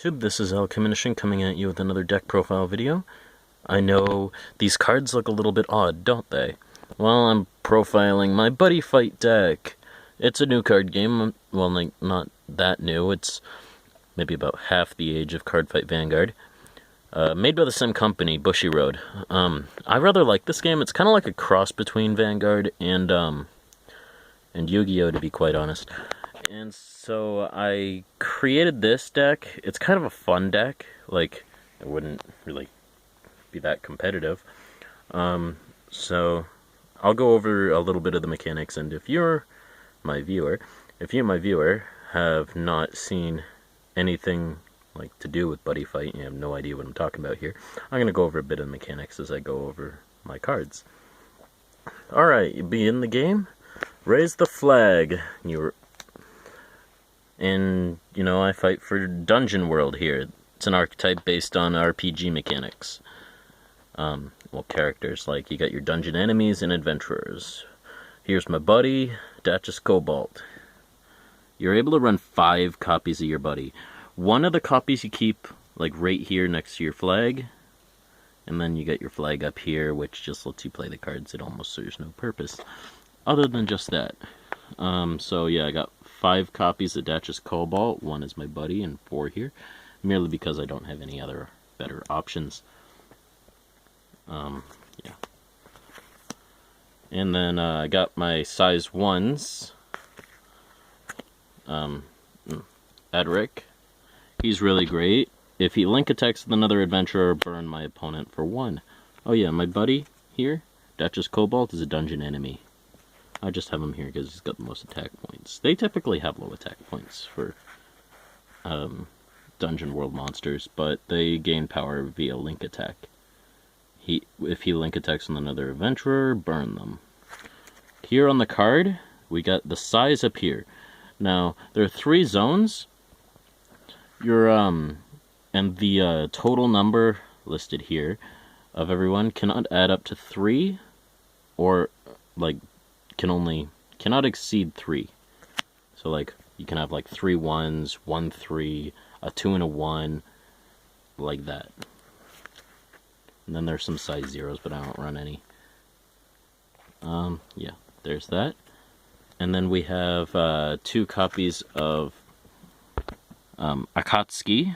YouTube, this is Alcheminition coming at you with another deck profile video. I know these cards look a little bit odd, don't they? Well, I'm profiling my Buddyfight deck. It's a new card game, well, like, not that new, it's maybe about half the age of Cardfight Vanguard. Made by the same company, Bushyroad. I rather like this game. It's kind of like a cross between Vanguard and Yu-Gi-Oh, to be quite honest. And so I created this deck. It's kind of a fun deck. Like, it wouldn't really be that competitive. So I'll go over a little bit of the mechanics, and if you, my viewer, have not seen anything like to do with Buddyfight, and you have no idea what I'm talking about here, I'm going to go over a bit of the mechanics as I go over my cards. Alright, you begin the game. Raise the flag. And, you know, I fight for Dungeon World here. It's an archetype based on RPG mechanics. Well, characters, like you got your dungeon enemies and adventurers. Here's my buddy, Duchess Cobalt. You're able to run 5 copies of your buddy. One of the copies you keep, like, right here next to your flag. And then you got your flag up here, which just lets you play the cards. It almost serves no purpose, other than just that. So yeah, I got 5 copies of Duchess Cobalt. 1 is my buddy, and 4 here, merely because I don't have any other better options. Yeah. And then I got my size 1s. Edric. He's really great. If he link attacks with another adventurer, burn my opponent for 1. Oh yeah, my buddy here, Duchess Cobalt, is a dungeon enemy. I just have him here because he's got the most attack points. They typically have low attack points for Dungeon World monsters, but they gain power via link attack. If he link attacks with another adventurer, burn them. Here on the card, we got the size up here. Now, there are 3 zones. And the total number listed here of everyone cannot add up to 3, or, like, cannot exceed 3. So, like, you can have, like, 3 1s, 1 3, a 2 and a 1, like that. And then there's some size 0s, but I don't run any. Yeah, there's that. And then we have 2 copies of Akatsuki.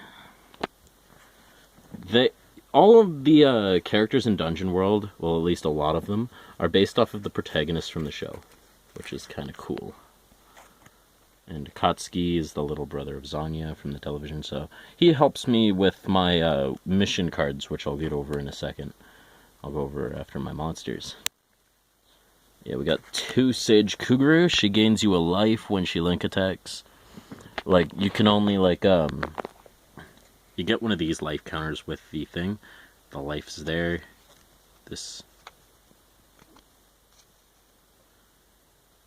All of the characters in Dungeon World, well, at least a lot of them, are based off of the protagonists from the show, which is kind of cool. And Akatsuki is the little brother of Zanya from the television, so he helps me with my mission cards, which I'll get over in a second. I'll go over after my monsters. Yeah, we got 2 Sage Kuguru. She gains you a life when she link attacks. Like, you can only, like, you get one of these life counters with the thing. The life's there.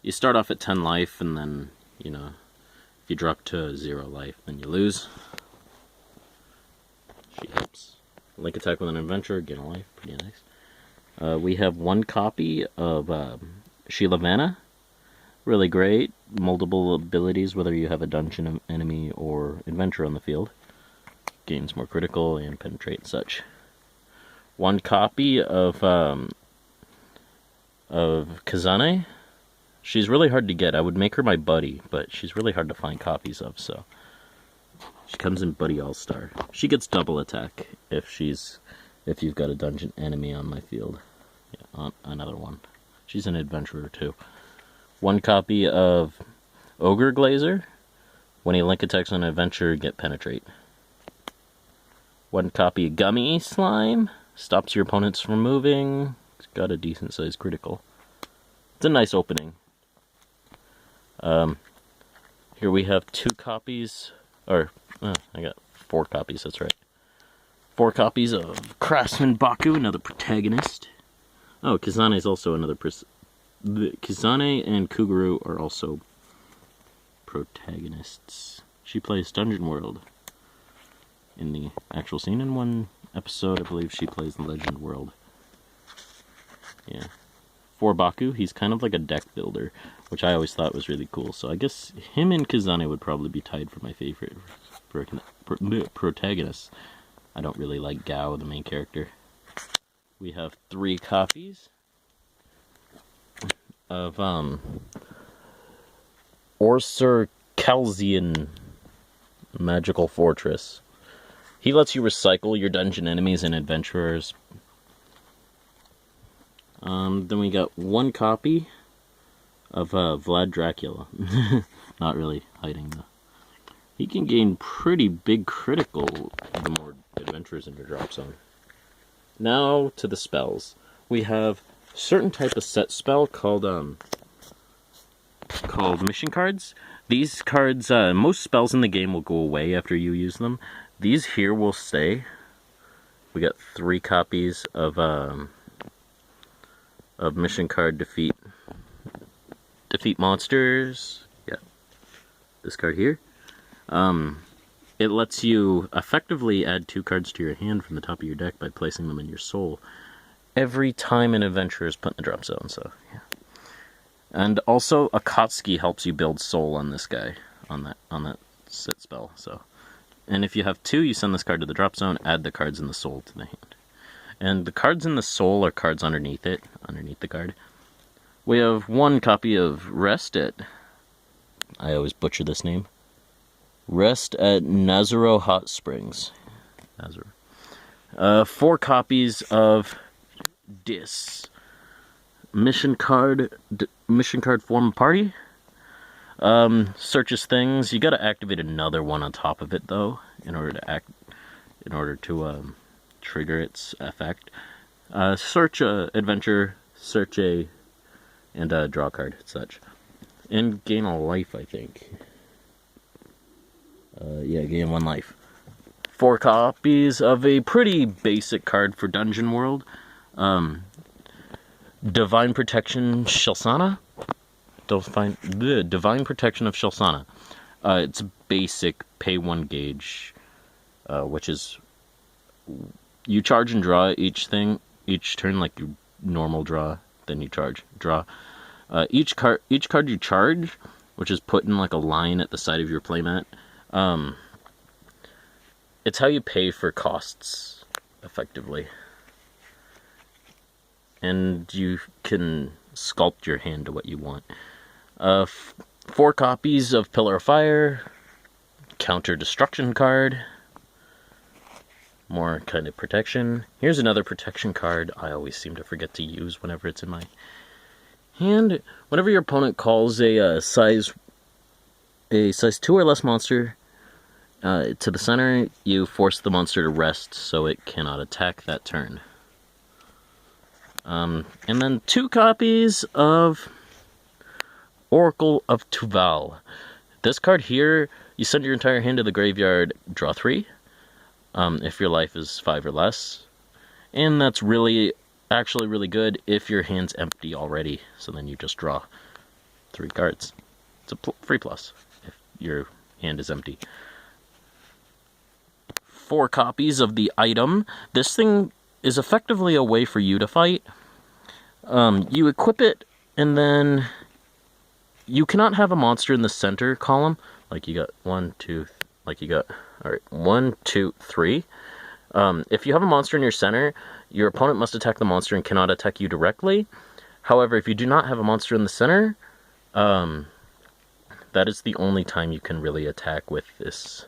You start off at 10 life, and then, you know, if you drop to 0 life, then you lose. She helps. Link attack with an adventurer, gain a life. Pretty nice. We have 1 copy of Sheila Vanna. Really great. Multiple abilities, whether you have a dungeon enemy or adventurer on the field. Gains more critical and penetrate and such. 1 copy of Kazane. She's really hard to get. I would make her my buddy, but she's really hard to find copies of, so she comes in Buddy All-Star. She gets double attack if you've got a dungeon enemy on my field. Yeah, another one. She's an adventurer too. 1 copy of Ogre Glazer. When he link attacks on an adventurer, get penetrate. 1 copy of Gummy Slime. Stops your opponents from moving. It's got a decent sized critical. It's a nice opening. Here we have 2 copies, I got 4 copies, that's right. 4 copies of Craftsman Baku, another protagonist. Oh, Kazane is also another Kazane and Kuguru are also protagonists. She plays Dungeon World in the actual scene. In 1 episode, I believe she plays Legend World. Yeah. For Baku, he's kind of like a deck builder, which I always thought was really cool. So I guess him and Kazane would probably be tied for my favorite protagonists. I don't really like Gao, the main character. We have 3 copies of Orsur Calzian Magical Fortress. He lets you recycle your dungeon enemies and adventurers. Then we got 1 copy of Vlad Dracula. Not really hiding though. He can gain pretty big critical the more adventurers in your drop zone. Now to the spells. We have a certain type of set spell called mission cards. These cards, most spells in the game will go away after you use them. These here will stay. We got 3 copies of mission card defeat monsters. Yeah, this card here. It lets you effectively add 2 cards to your hand from the top of your deck by placing them in your soul every time an adventurer is put in the drop zone. So yeah. And also, Akatsuki helps you build soul on this guy, on that set spell. So, and if you have 2, you send this card to the drop zone, add the cards in the soul to the hand. And the cards in the soul are cards underneath it, underneath the card. We have 1 copy of Rest at, I always butcher this name, Rest at Nazaro Hot Springs. 4 copies of Dis. Mission card form party. Searches things. You gotta activate another one on top of it though, in order to trigger its effect. Search a adventure, search a, and draw a card, such. And gain a life, I think. Yeah, gain 1 life. 4 copies of a pretty basic card for Dungeon World. Divine Protection Shelsana? Divine Protection of Shelsana. It's basic, pay 1 gauge, which is, you charge and draw each turn like you normal draw, then you draw. Each card you charge, which is put in like a line at the side of your playmat, it's how you pay for costs, effectively. And you can sculpt your hand to what you want. 4 copies of Pillar of Fire, Counter Destruction card, more kind of protection. Here's another protection card I always seem to forget to use whenever it's in my hand. Whenever your opponent calls a size 2 or less monster to the center, you force the monster to rest so it cannot attack that turn. And then 2 copies of Oracle of Tuval. This card here, you send your entire hand to the graveyard, draw 3, if your life is 5 or less. And that's actually really good if your hand's empty already, so then you just draw 3 cards. It's a free plus if your hand is empty. 4 copies of the item. This thing is effectively a way for you to fight. You equip it, and then you cannot have a monster in the center column. Like you got 1, 2, alright, 1, 2, 3. If you have a monster in your center, your opponent must attack the monster and cannot attack you directly. However, if you do not have a monster in the center, that is the only time you can really attack with this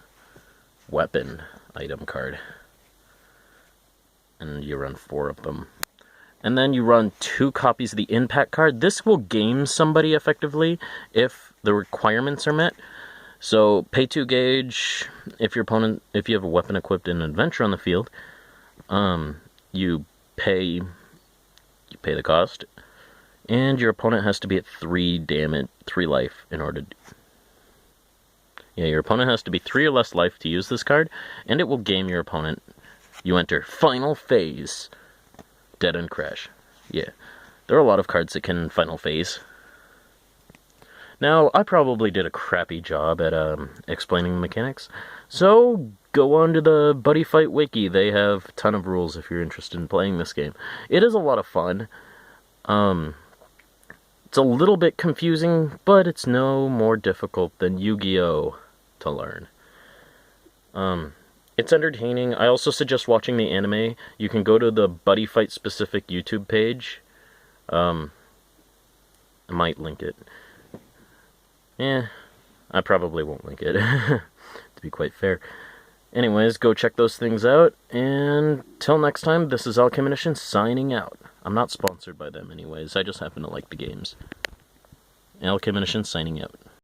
weapon item card. And you run 4 of them. And then you run 2 copies of the impact card. This will game somebody effectively if the requirements are met. So pay 2 gauge if you have a weapon equipped in an adventure on the field. You pay the cost, and your opponent has to be at 3 damage, 3 life in order to. Yeah, your opponent has to be 3 or less life to use this card, and it will game your opponent. You enter Final Phase. Dead End Crash. Yeah, there are a lot of cards that can Final Phase. Now, I probably did a crappy job at explaining the mechanics, so go on to the Buddyfight wiki. They have a ton of rules if you're interested in playing this game. It is a lot of fun. It's a little bit confusing, but it's no more difficult than Yu-Gi-Oh! To learn. It's entertaining. I also suggest watching the anime. You can go to the Buddyfight specific YouTube page. I might link it. I probably won't link it, to be quite fair. Anyways, go check those things out, and till next time, this is Alcheminition signing out. I'm not sponsored by them anyways, I just happen to like the games. Alcheminition signing out.